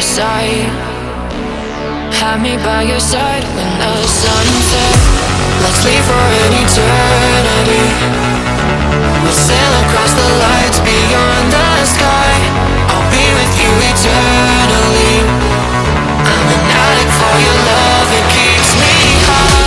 side. Have me by your side when the sun sets. Let's leave for an eternity. We'll sail across the lights beyond the sky. I'll be with you eternally. I'm an addict for your love, it keeps me high.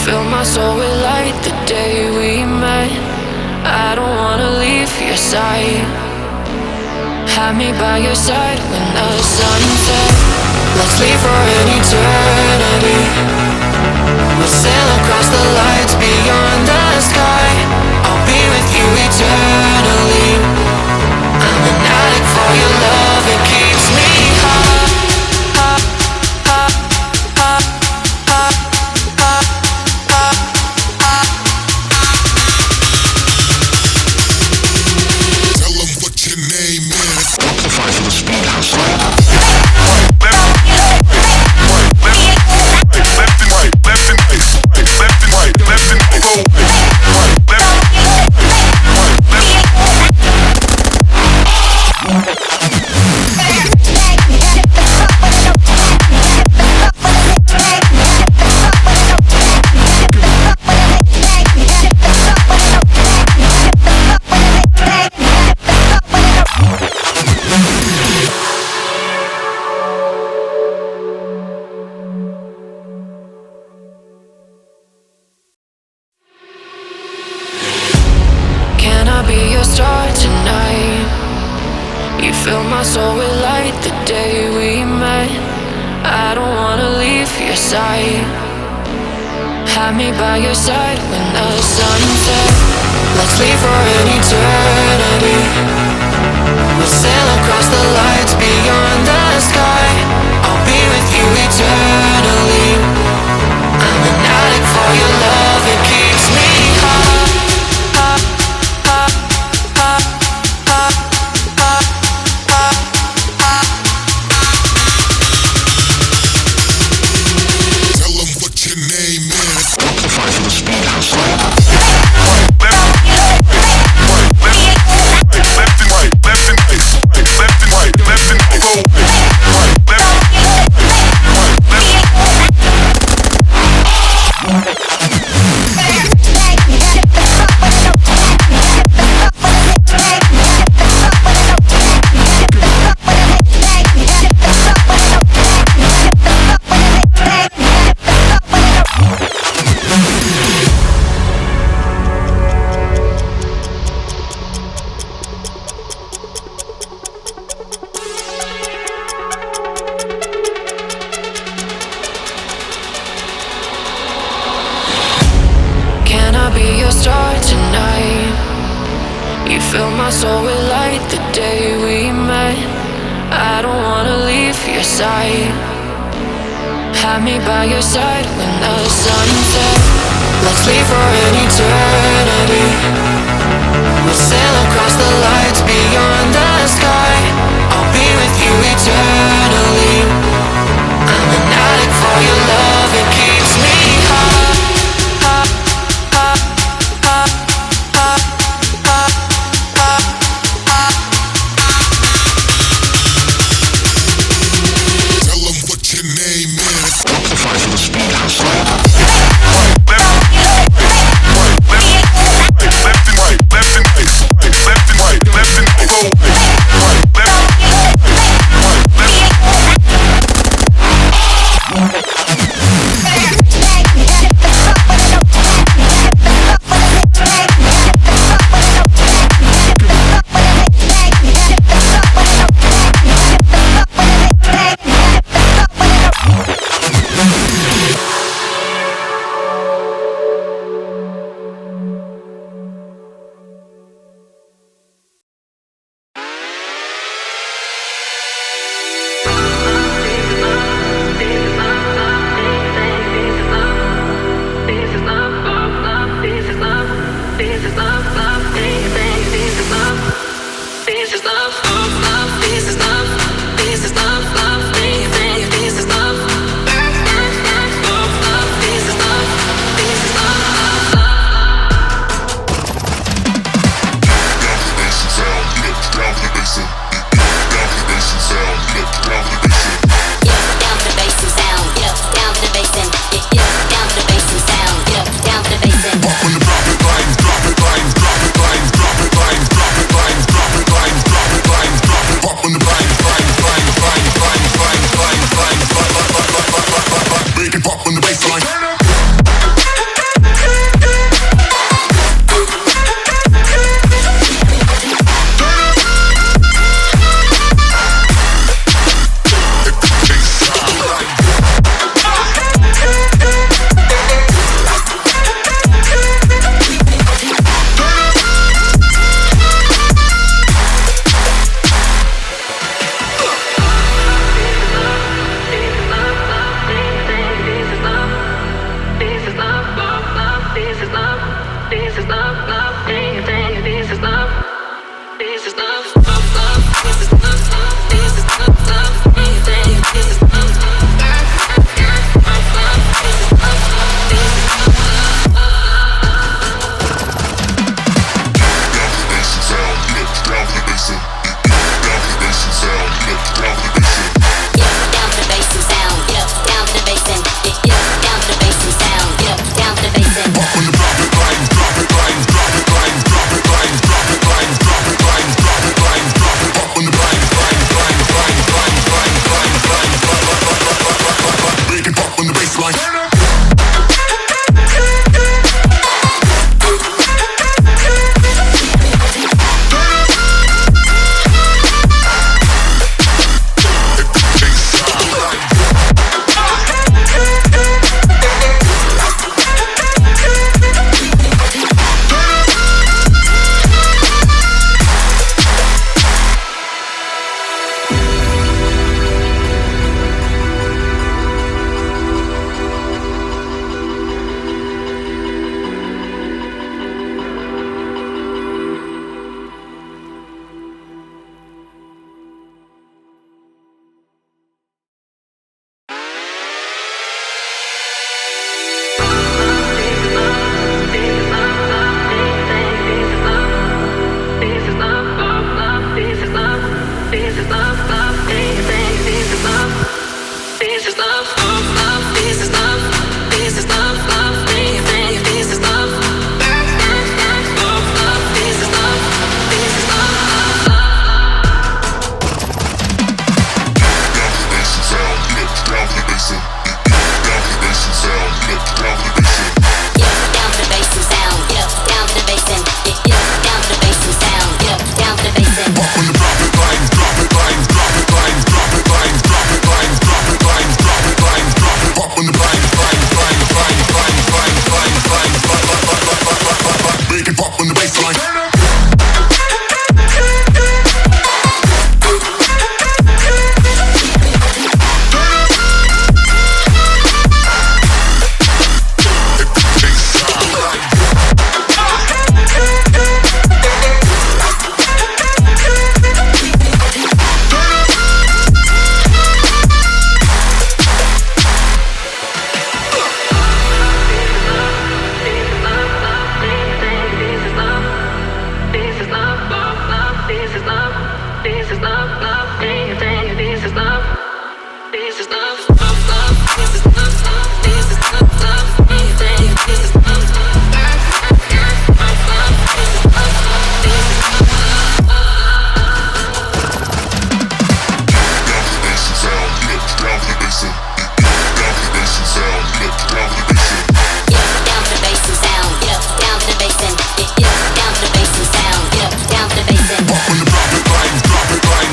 Fill my soul with light the day we met. I don't wanna leave your side. Have me by your side when the sun sets. Let's leave for an eternity. We'll sail across the lights beyond the sky. I'll be with you eternally. I'm an addict for your love, it keeps me high. Be your star tonight. You fill my soul with light the day we met. I don't wanna leave your side. Have me by your side when the sun sets. Let's leave for an eternity. We'll sail across the lights beyond the sky. I'll be with you eternally. I'm an addict for your love, it keeps me high. Be your star tonight. You fill my soul with light the day we met. I don't wanna leave your side. Have me by your side when the sun sets. Let's leave for an eternity. We'll sail across the lights beyond the sky. I'll be with you eternally. I'm an addict for your love, it keeps me high. Left and right, left and right, left and right, left and right, left and right.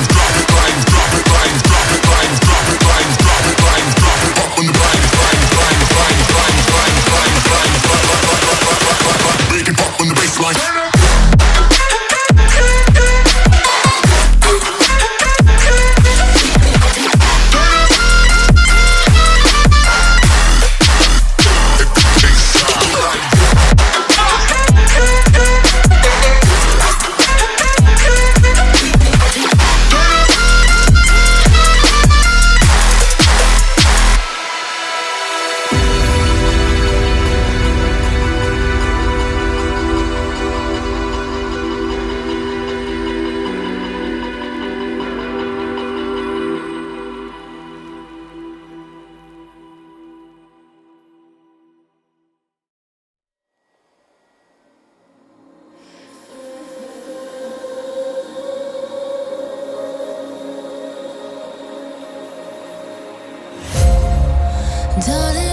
Drop Darling,